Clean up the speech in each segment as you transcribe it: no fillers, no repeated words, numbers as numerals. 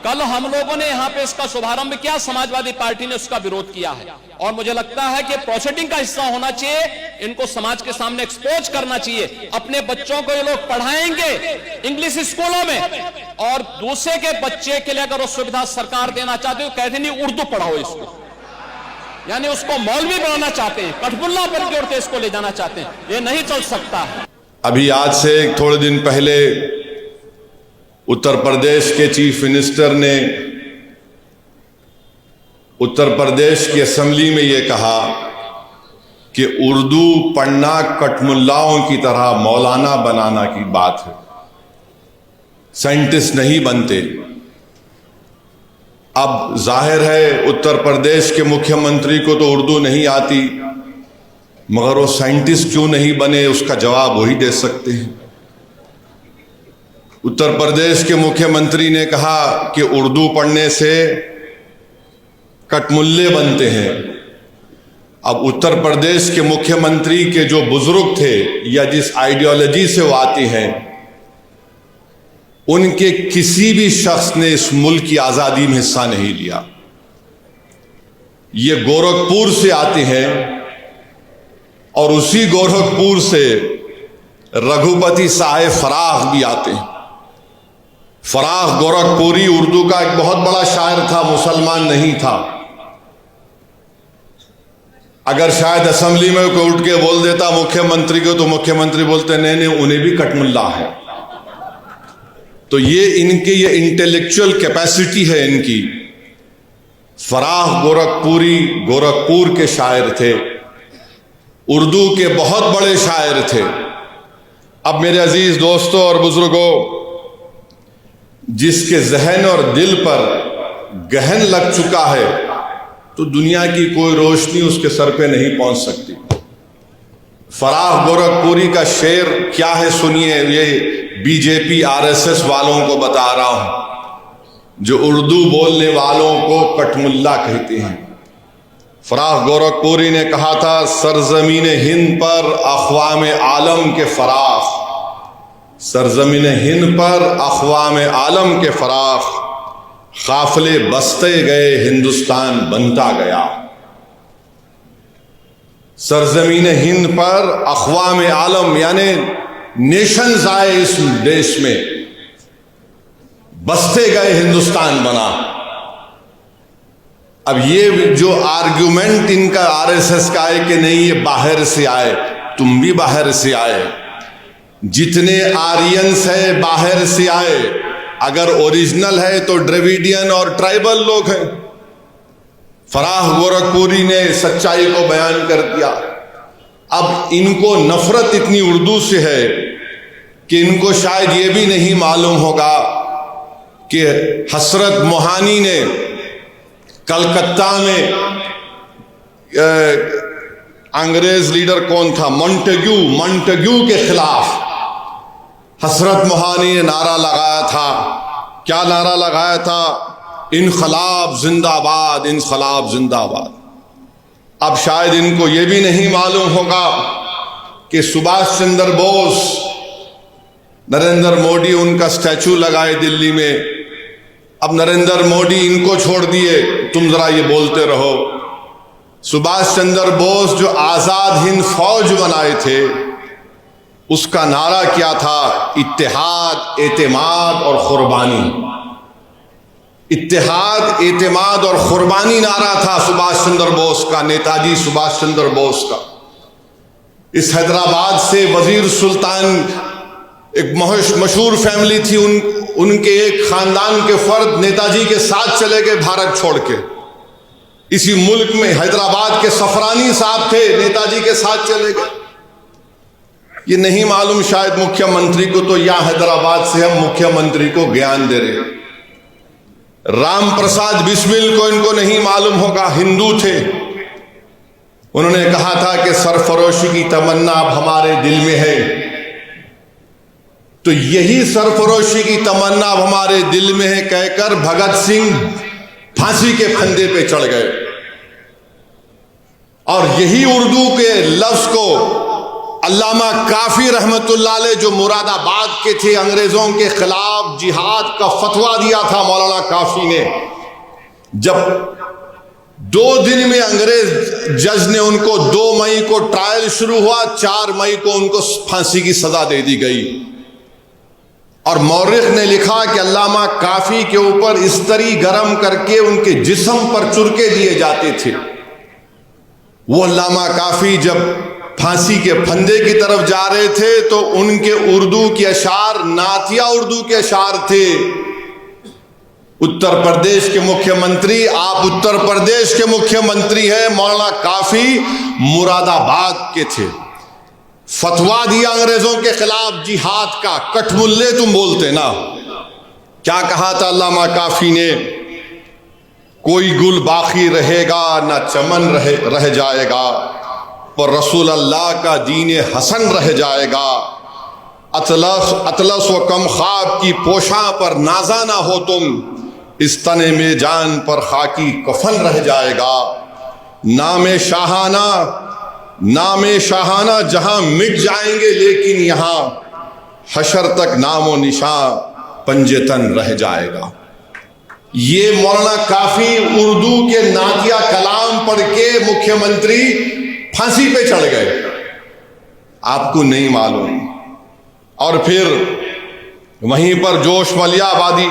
कल हम लोगों ने यहां पे इसका शुभारंभ किया, समाजवादी पार्टी ने उसका विरोध किया है और मुझे लगता है कि प्रोसीडिंग का हिस्सा होना चाहिए। इनको समाज के सामने एक्सपोज करना चाहिए। अपने बच्चों को ये लोग पढ़ाएंगे इंग्लिश स्कूलों में और दूसरे के बच्चे के लिए अगर वो सुविधा सरकार देना चाहते हो, कहते नहीं उर्दू पढ़ाओ इसको, यानी उसको मौलवी बनाना चाहते हैं, कठपुल्ला पर जोड़ते इसको ले जाना चाहते हैं। ये नहीं चल सकता। अभी आज से थोड़े दिन पहले उत्तर प्रदेश के चीफ मिनिस्टर ने उत्तर प्रदेश की असेंबली में ये कहा कि उर्दू पढ़ना कठमुल्लाओं की तरह मौलाना बनाना की बात है, साइंटिस्ट नहीं बनते। अब जाहिर है उत्तर प्रदेश के मुख्यमंत्री को तो उर्दू नहीं आती, मगर वो साइंटिस्ट क्यों नहीं बने, उसका जवाब वही दे सकते हैं। उत्तर प्रदेश के मुख्यमंत्री ने कहा कि उर्दू पढ़ने से कठमुल्ले बनते हैं। अब उत्तर प्रदेश के मुख्यमंत्री के जो बुजुर्ग थे या जिस आइडियोलॉजी से वो आती हैं, उनके किसी भी शख्स ने इस मुल्क की आजादी में हिस्सा नहीं लिया। ये गोरखपुर से आते हैं और उसी गोरखपुर से रघुपति साहेब फराख भी आते हैं। फराख गोरखपुरी उर्दू का एक बहुत बड़ा शायर था, मुसलमान नहीं था। अगर शायद असेंबली में कोई उठ के बोल देता मुख्यमंत्री को, तो मुख्यमंत्री बोलते नहीं उन्हें भी कठमुल्ला है। तो ये इनकी ये इंटेलेक्चुअल कैपेसिटी है इनकी। फराख गोरखपुरी गोरखपुर के शायर थे, उर्दू के बहुत बड़े शायर थे। अब मेरे अजीज दोस्तों और बुजुर्गों, जिसके जहन और दिल पर गहन लग चुका है, तो दुनिया की कोई रोशनी उसके सर पे नहीं पहुंच सकती। फराख गोरखपुरी का शेर क्या है सुनिए, ये बीजेपी आरएसएस वालों को बता रहा हूं, जो उर्दू बोलने वालों को कठमुल्ला कहते हैं। फराख गोरखपुरी ने कहा था, सरजमीन हिंद पर अक़वाम आलम के फराख, सरजमीन हिंद पर अक़वाम आलम के फराख, काफिले बसते गए हिंदुस्तान बनता गया। सरजमीन हिंद पर अक़वाम आलम यानी नेशंस आए इस देश में, बसते गए हिंदुस्तान बना। अब ये जो आर्ग्यूमेंट इनका आरएसएस का है कि नहीं ये बाहर से आए, तुम भी बाहर से आए, जितने आर्यंस है बाहर से आए, अगर ओरिजिनल है तो द्रविडियन और ट्राइबल लोग हैं। फराख गोरखपुरी ने सच्चाई को बयान कर दिया। अब इनको नफरत इतनी उर्दू से है कि इनको शायद ये भी नहीं मालूम होगा कि हसरत मोहानी ने कलकत्ता में अंग्रेज लीडर कौन था, मॉन्टेग्यू के खिलाफ हसरत मोहानी ने नारा लगाया था। क्या नारा लगाया था? इनकलाब जिंदाबाद, इनकलाब जिंदाबाद। अब शायद इनको यह भी नहीं मालूम होगा कि सुभाष चंद्र बोस, नरेंद्र मोदी उनका स्टैचू लगाए दिल्ली में। अब नरेंद्र मोदी इनको छोड़ दिए, तुम जरा ये बोलते रहो। सुभाष चंद्र बोस जो आजाद हिंद फौज बनाए थे, उसका नारा क्या था? इत्तेहाद, एतेमाद और कुर्बानी। इत्तेहाद, एतेमाद और कुर्बानी नारा था सुभाष चंद्र बोस का, नेताजी सुभाष चंद्र बोस का। इस हैदराबाद से वजीर सुल्तान, एक मशहूर फैमिली थी, उनके एक खानदान के फर्द नेताजी के साथ चले गए भारत छोड़ के। इसी मुल्क में हैदराबाद के सफरानी साहब थे, नेताजी के साथ चले गए। ये नहीं मालूम शायद मुख्यमंत्री को, तो यहां हैदराबाद से हम मुख्यमंत्री को ज्ञान दे रहे। राम प्रसाद बिस्मिल को इनको नहीं मालूम होगा, हिंदू थे। उन्होंने कहा था कि सरफरोशी की तमन्ना अब हमारे दिल में है। तो यही सरफरोशी की तमन्ना अब हमारे दिल में है कहकर भगत सिंह फांसी के फंदे पे चढ़ गए। और यही उर्दू के लफ्ज को अल्लामा काफी रहमतुल्लाह अलैह जो मुरादाबाद के थे, अंग्रेजों के खिलाफ जिहाद का फतवा दिया था मौलाना काफी ने। जब 2 दिन में अंग्रेज जज ने उनको 2 मई को ट्रायल शुरू हुआ, 4 मई को उनको फांसी की सजा दे दी गई। और मौरिख ने लिखा कि अल्लामा काफी के ऊपर इस्तरी गरम करके उनके जिस्म पर चुरके दिए जाते थे। वो अल्लामा काफी जब फांसी के फंदे की तरफ जा रहे थे तो उनके उर्दू के अशार नातिया उर्दू के अशार थे। उत्तर प्रदेश के मुख्यमंत्री, आप उत्तर प्रदेश के मुख्यमंत्री हैं, मौलाना काफी मुरादाबाद के थे। फतवा दिया अंग्रेजों के खिलाफ जिहाद का, कठमुल्ले तुम बोलते ना। क्या कहा था अल्लामा काफी ने? कोई गुल बाकी रहेगा ना चमन रह जाएगा, पर रसूल अल्लाह का दीन हसन रह जाएगा। अतलस व कम ख्वाब की पोशा पर नाजा ना हो तुम, इस तने में जान पर खाकी कफन रह जाएगा। नामे शाहाना जहां मिट जाएंगे, लेकिन यहां हशर तक नामो निशां पंजेतन रह जाएगा। ये मौलाना काफी उर्दू के नातिया कलाम पढ़ के मुख्यमंत्री फांसी पे चढ़ गए, आपको नहीं मालूम। और फिर वहीं पर जोश मलियाबादी,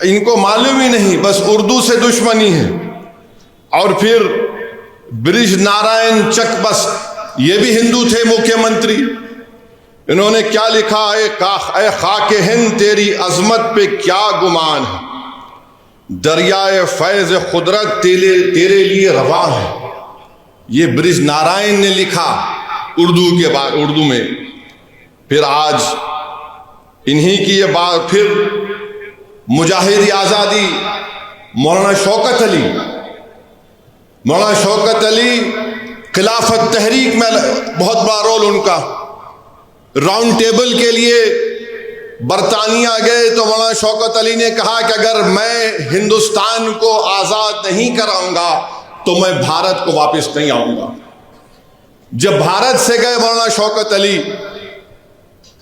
इनको मालूम ही नहीं, बस उर्दू से दुश्मनी है। और फिर ब्रिज नारायण चकबस, ये भी हिंदू थे मुख्यमंत्री। इन्होंने क्या लिखा? ए खाके हिंद तेरी अजमत पे क्या गुमान है, दरियाए फैज खुदरत तेरे लिए रवा है। ये ब्रिज नारायण ने लिखा उर्दू में। फिर आज इन्हीं की ये बात, फिर मुजाहिद आज़ादी मौलाना शौकत अली खिलाफत तहरीक में बहुत बड़ा रोल उनका। राउंड टेबल के लिए बरतानिया गए तो मौलाना शौकत अली ने कहा कि अगर मैं हिंदुस्तान को आज़ाद नहीं कराऊंगा तो मैं भारत को वापस नहीं आऊंगा। जब भारत से गए मौलाना शौकत अली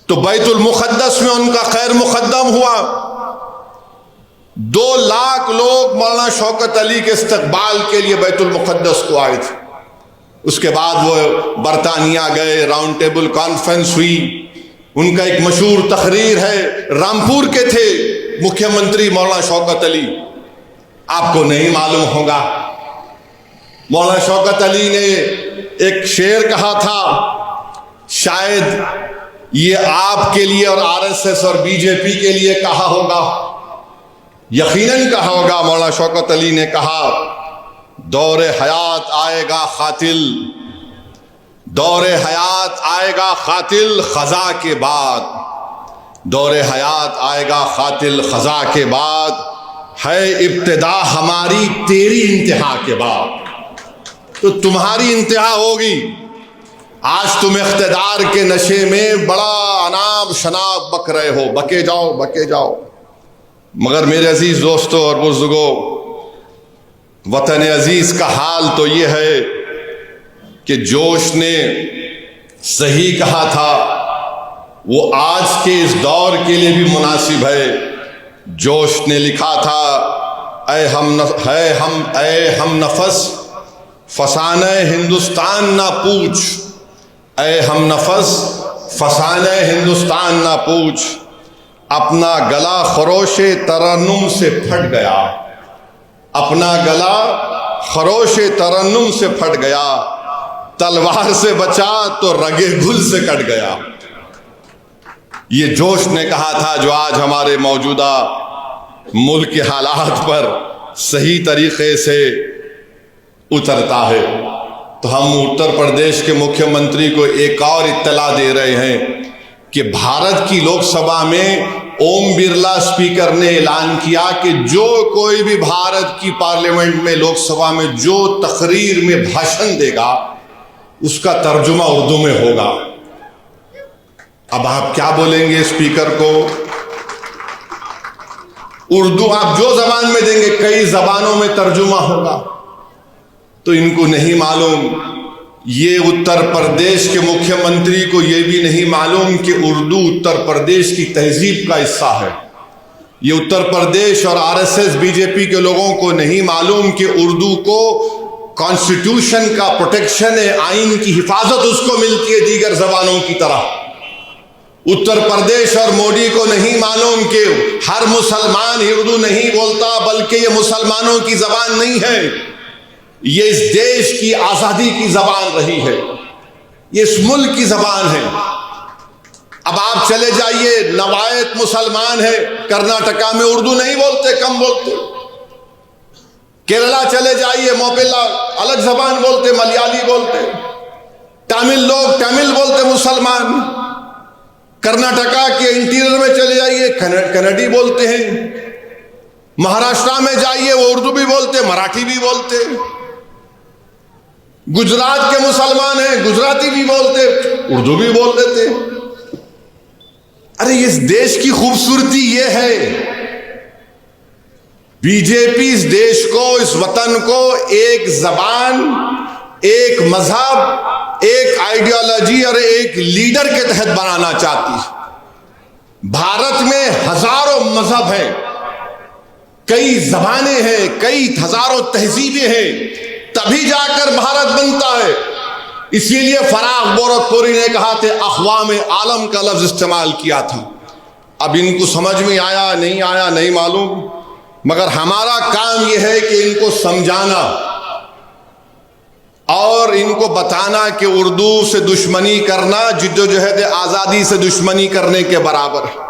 तो बैतुल मुक़द्दस में उनका खैर मुक़द्दम हुआ। 2 लाख लोग मौलाना शौकत अली के इस्तकबाल के लिए बैतुल मुक़द्दस को आए थे। उसके बाद वो बरतानिया गए, राउंड टेबल कॉन्फ्रेंस हुई। उनका एक मशहूर तकरीर है, रामपुर के थे मुख्यमंत्री मौलाना शौकत अली, आपको नहीं मालूम होगा। मौलाना शौकत अली ने एक शेर कहा था, शायद ये आपके लिए और आरएसएस और बीजेपी के लिए कहा होगा, यकीनन कहा होगा। मौलाना शौकत अली ने कहा, दौरे हयात आएगा खातिल, दौरे हयात आएगा खातिल खजा के बाद, दौरे हयात आएगा खातिल खजा के बाद, है इब्तिदा हमारी तेरी इंतहा के बाद। तो तुम्हारी इंतहा होगी। आज तुम इख्तिदार के नशे में बड़ा अनाब शनाब बक रहे हो, बके जाओ। मगर मेरे अजीज दोस्तों और बुजुर्गों, वतन अजीज का हाल तो ये है कि जोश ने सही कहा था, वो आज के इस दौर के लिए भी मुनासिब है। जोश ने लिखा था, ऐ हम नफस फसाने हिंदुस्तान ना पूछ, ऐ हम नफस फसाने हिंदुस्तान ना पूछ, अपना गला खरोशे तरन्नुम से फट गया, अपना गला खरोशे तरन्नुम से फट गया, तलवार से बचा तो रगे गुल से कट गया। ये जोश ने कहा था, जो आज हमारे मौजूदा मुल्क के हालात पर सही तरीके से उतरता है। तो हम उत्तर प्रदेश के मुख्यमंत्री को एक और इत्तला दे रहे हैं कि भारत की लोकसभा में ओम बिरला स्पीकर ने ऐलान किया कि जो कोई भी भारत की पार्लियामेंट में, लोकसभा में जो तकरीर में भाषण देगा उसका तर्जुमा उर्दू में होगा। अब आप क्या बोलेंगे स्पीकर को? उर्दू आप जो जबान में देंगे, कई जबानों में तर्जुमा होगा। तो इनको नहीं मालूम ये उत्तर प्रदेश के मुख्यमंत्री को यह भी नहीं मालूम कि उर्दू उत्तर प्रदेश की तहजीब का हिस्सा है। ये उत्तर प्रदेश और आरएसएस बीजेपी के लोगों को नहीं मालूम कि उर्दू को कॉन्स्टिट्यूशन का प्रोटेक्शन है, आइन की हिफाजत उसको मिलती है दीगर जबानों की तरह। उत्तर प्रदेश और मोदी को नहीं मालूम कि हर मुसलमान ही उर्दू नहीं बोलता, बल्कि ये मुसलमानों की जबान नहीं है, ये इस देश की आजादी की जबान रही है, ये इस मुल्क की जबान है। अब आप चले जाइए, नवायत मुसलमान है, कर्नाटका में उर्दू नहीं बोलते, कम बोलते। केरला चले जाइए, मोपिला अलग जबान बोलते, मलयाली बोलते। तमिल लोग तमिल बोलते मुसलमान। कर्नाटका के इंटीरियर में चले जाइए, कन्नड़ी बोलते हैं। महाराष्ट्र में जाइए, वो उर्दू भी बोलते, मराठी भी बोलते। गुजरात के मुसलमान हैं, गुजराती भी बोलते, उर्दू भी बोल देते। अरे इस देश की खूबसूरती ये है, बीजेपी इस देश को, इस वतन को एक जबान, एक मजहब, एक आइडियोलॉजी और एक लीडर के तहत बनाना चाहती है। भारत में हजारों मजहब हैं, कई जबानें हैं, कई हजारों तहजीबें हैं, तभी जाकर भारत बनता है। इसीलिए फराग गोरखपुरी ने कहा थे, अक़वाम आलम का लफ्ज इस्तेमाल किया था। अब इनको समझ में आया नहीं आया नहीं मालूम, मगर हमारा काम यह है कि इनको समझाना और इनको बताना कि उर्दू से दुश्मनी करना जिद्दोजहद आज़ादी से दुश्मनी करने के बराबर है।